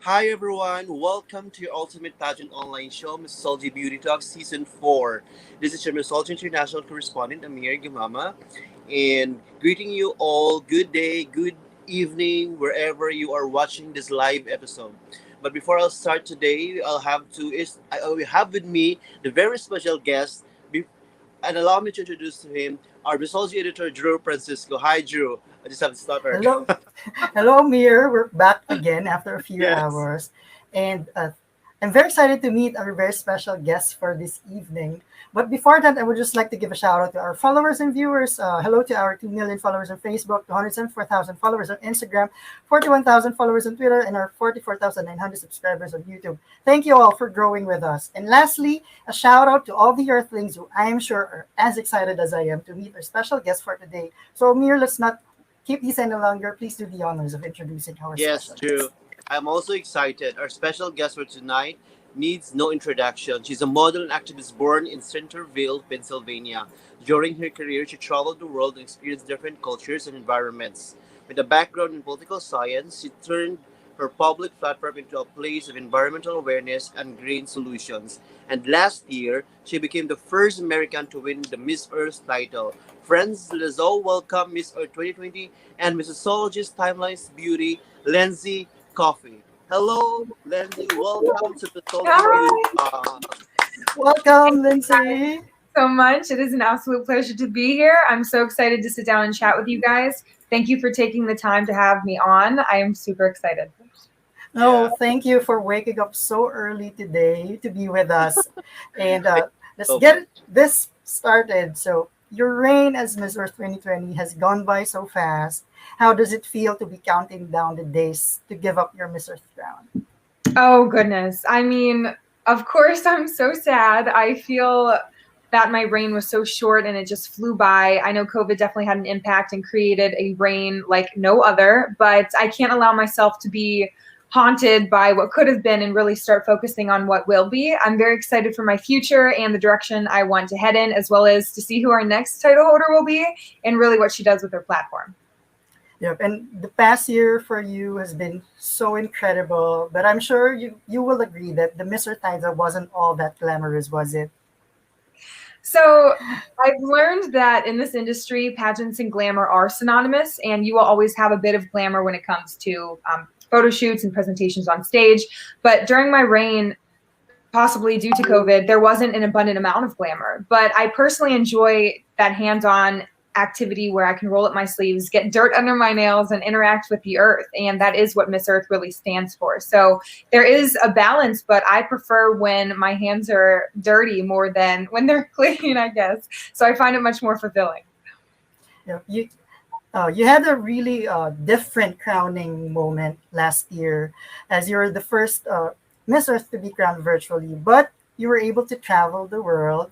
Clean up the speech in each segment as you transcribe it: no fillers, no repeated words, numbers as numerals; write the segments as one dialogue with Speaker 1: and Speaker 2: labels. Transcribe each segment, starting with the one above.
Speaker 1: Hi everyone, welcome to your ultimate pageant online show, Missosology Beauty Talk Season 4. This is your Missosology International correspondent, Amir Gimama, and greeting you all good day, good evening, wherever you are watching this live episode. But before I'll start today, I will have with me the very special guest, and allow me to introduce to him our Missosology editor, Drew Francisco. Hi Drew, I just have to stuttered.
Speaker 2: Hello, hello, Mir. We're back again after a few
Speaker 1: Yes.
Speaker 2: hours, and I'm very excited to meet our very special guest for this evening. But before that, I would just like to give a shout out to our followers and viewers. Hello to our 2 million followers on Facebook, 274,000 followers on Instagram, 41,000 followers on Twitter, and our 44,900 subscribers on YouTube. Thank you all for growing with us. And lastly, a shout out to all the Earthlings who I am sure are as excited as I am to meet our special guest for today. So, Mir, let's not keep this any longer. Please do the honors of introducing our
Speaker 1: Yes,
Speaker 2: special
Speaker 1: true.
Speaker 2: guest.
Speaker 1: I'm also excited. Our special guest for tonight needs no introduction. She's a model and activist born in Centerville, Pennsylvania. During her career, she traveled the world and experienced different cultures and environments. With a background in political science, she turned her public platform into a place of environmental awareness and green solutions. And last year, she became the first American to win the Miss Earth title. Friends, let's all welcome Miss Earth 2020 and Missosologist Timelines Beauty, Lindsey Coffey. Hello, Lindsey. Welcome to the Missosologist Beauty
Speaker 3: Hi.
Speaker 1: Talk.
Speaker 2: Welcome,
Speaker 3: Thank you guys
Speaker 2: Lindsay.
Speaker 3: so much. It is an absolute pleasure to be here. I'm so excited to sit down and chat with you guys. Thank you for taking the time to have me on. I am super excited.
Speaker 2: No,
Speaker 1: Yeah.
Speaker 2: thank you for waking up so early today to be with us. And
Speaker 1: Thank
Speaker 2: let's
Speaker 1: you so
Speaker 2: get
Speaker 1: much.
Speaker 2: this started. So, your reign as Miss Earth 2020 has gone by so fast. How does it feel to be counting down the days to give up your Miss Earth crown?
Speaker 3: Oh, goodness. I mean, of course, I'm so sad. I feel that my reign was so short and it just flew by. I know COVID definitely had an impact and created a reign like no other, but I can't allow myself to be haunted by what could have been and really start focusing on what will be. I'm very excited for my future and the direction I want to head in, as well as to see who our next title holder will be and really what she does with her platform.
Speaker 2: Yep, and the past year for you has been so incredible. But I'm sure you will agree that the Miss Earth title wasn't all that glamorous, was it?
Speaker 3: So I've learned that in this industry, pageants and glamour are synonymous, and you will always have a bit of glamour when it comes to photo shoots and presentations on stage. But during my reign, possibly due to COVID, there wasn't an abundant amount of glamour. But I personally enjoy that hands-on activity where I can roll up my sleeves, get dirt under my nails, and interact with the earth. And that is what Miss Earth really stands for. So there is a balance, but I prefer when my hands are dirty more than when they're clean, I guess. So I find it much more fulfilling.
Speaker 2: Yep. You had a really different crowning moment last year as you were the first Miss Earth to be crowned virtually, but you were able to travel the world.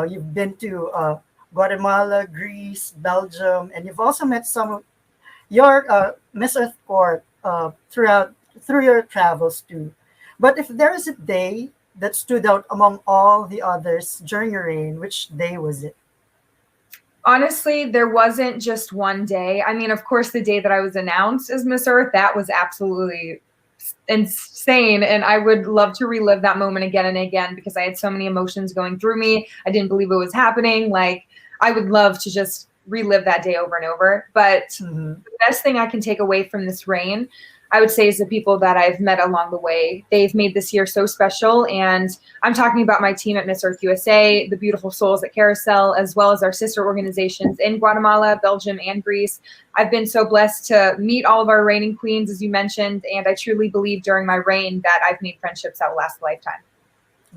Speaker 2: You've been to Guatemala, Greece, Belgium, and you've also met some of your Miss Earth court through your travels too. But if there is a day that stood out among all the others during your reign, which day was it?
Speaker 3: Honestly, there wasn't just one day. I mean, of course, the day that I was announced as Miss Earth, that was absolutely insane. And I would love to relive that moment again and again because I had so many emotions going through me. I didn't believe it was happening. Like, I would love to just relive that day over and over. But
Speaker 2: Mhm.
Speaker 3: the best thing I can take away from this reign, I would say, is the people that I've met along the way. They've made this year so special. And I'm talking about my team at Miss Earth USA, the beautiful souls at Carousel, as well as our sister organizations in Guatemala, Belgium, and Greece. I've been so blessed to meet all of our reigning queens, as you mentioned, and I truly believe during my reign that I've made friendships that will last a lifetime.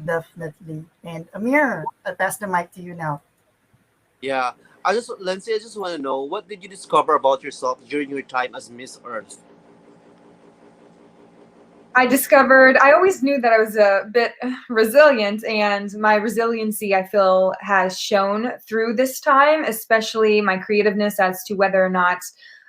Speaker 2: Definitely. And Amir, I'll pass the mic to you now.
Speaker 1: Yeah. Lindsay, I just want to know, what did you discover about yourself during your time as Miss Earth?
Speaker 3: I discovered I always knew that I was a bit resilient, and my resiliency, I feel, has shown through this time, especially my creativeness as to whether or not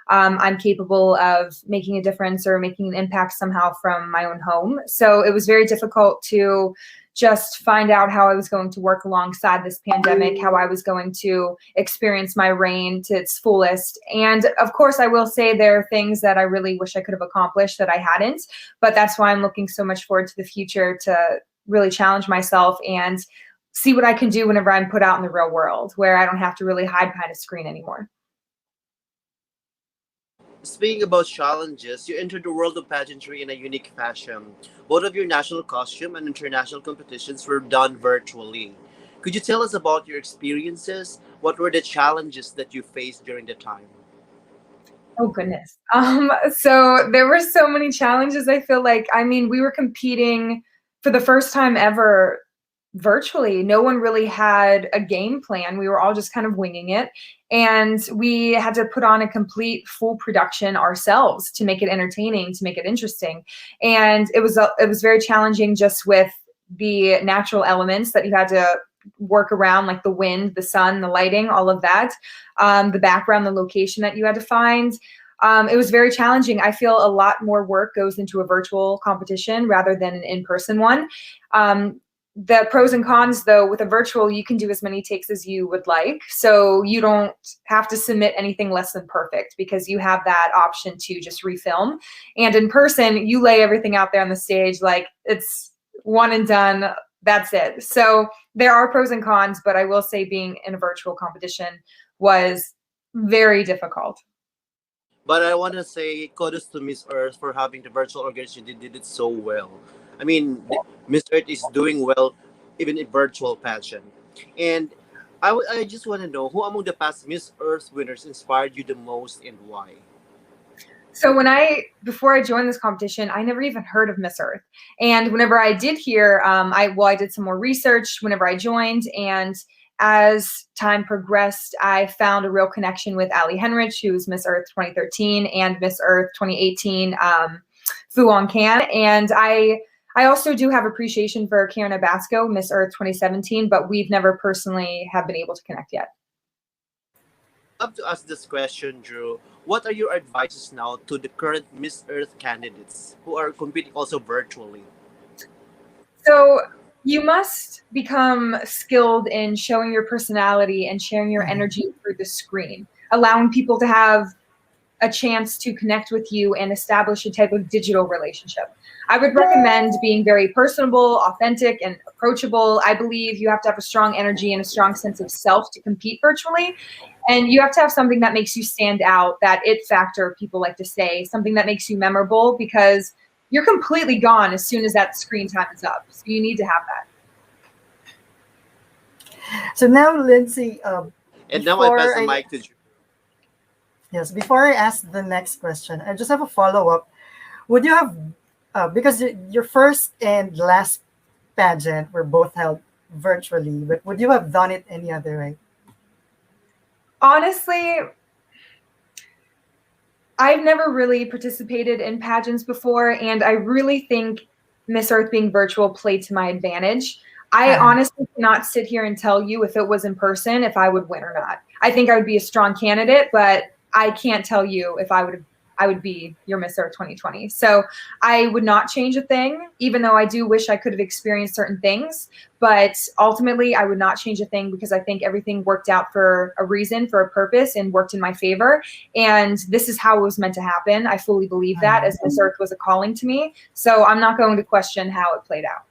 Speaker 3: I'm capable of making a difference or making an impact somehow from my own home. So it was very difficult to just find out how I was going to work alongside this pandemic, how I was going to experience my reign to its fullest. And of course, I will say there are things that I really wish I could have accomplished that I hadn't, but that's why I'm looking so much forward to the future to really challenge myself and see what I can do whenever I'm put out in the real world, where I don't have to really hide behind a screen anymore.
Speaker 1: Speaking about challenges, you entered the world of pageantry in a unique fashion. Both of your national costume and international competitions were done virtually. Could you tell us about your experiences? What were the challenges that you faced during the time?
Speaker 3: Oh goodness. So there were so many challenges. I feel like, I mean, we were competing for the first time ever virtually. No one really had a game plan. We were all just kind of winging it. And we had to put on a complete full production ourselves to make it entertaining, to make it interesting. And it was very challenging just with the natural elements that you had to work around, like the wind, the sun, the lighting, all of that, the background, the location that you had to find. It was very challenging. I feel a lot more work goes into a virtual competition rather than an in-person one. The pros and cons, though, with a virtual, you can do as many takes as you would like. So you don't have to submit anything less than perfect because you have that option to just refilm. And in person, you lay everything out there on the stage like it's one and done. That's it. So there are pros and cons, but I will say being in a virtual competition was very difficult.
Speaker 1: But I want to say kudos to Miss Earth for having the virtual organization. They did it so well. I mean, Miss Earth is doing well even in virtual pageant. And I just want to know who among the past Miss Earth winners inspired you the most and why?
Speaker 3: So before I joined this competition, I never even heard of Miss Earth. And whenever I did hear, I did some more research whenever I joined. And as time progressed, I found a real connection with Ali Henrich, who was Miss Earth 2013 and Miss Earth 2018, Fuon Can. And I also do have appreciation for Karen Abasco, Miss Earth 2017, but we've never personally have been able to connect yet.
Speaker 1: I'd love to ask this question, Drew. What are your advices now to the current Miss Earth candidates who are competing also virtually?
Speaker 3: So you must become skilled in showing your personality and sharing your energy through the screen, allowing people to have a chance to connect with you and establish a type of digital relationship. I would recommend being very personable, authentic, and approachable. I believe you have to have a strong energy and a strong sense of self to compete virtually. And you have to have something that makes you stand out, that it factor, people like to say, something that makes you memorable, because you're completely gone as soon as that screen time is up. So you need to have that.
Speaker 2: So now, Lindsay,
Speaker 1: And now I pass the mic to Drew.
Speaker 2: yes, before I ask the next question, I just have a follow-up. Would you have, because your first and last pageant were both held virtually, but would you have done it any other way?
Speaker 3: Honestly, I've never really participated in pageants before, and I really think Miss Earth being virtual played to my advantage. I honestly cannot sit here and tell you if it was in person, if I would win or not. I think I would be a strong candidate, but I can't tell you if I would be your Miss Earth 2020. So I would not change a thing, even though I do wish I could have experienced certain things. But ultimately, I would not change a thing because I think everything worked out for a reason, for a purpose, and worked in my favor. And this is how it was meant to happen. I fully believe that, as Miss Earth was a calling to me. So I'm not going to question how it played out.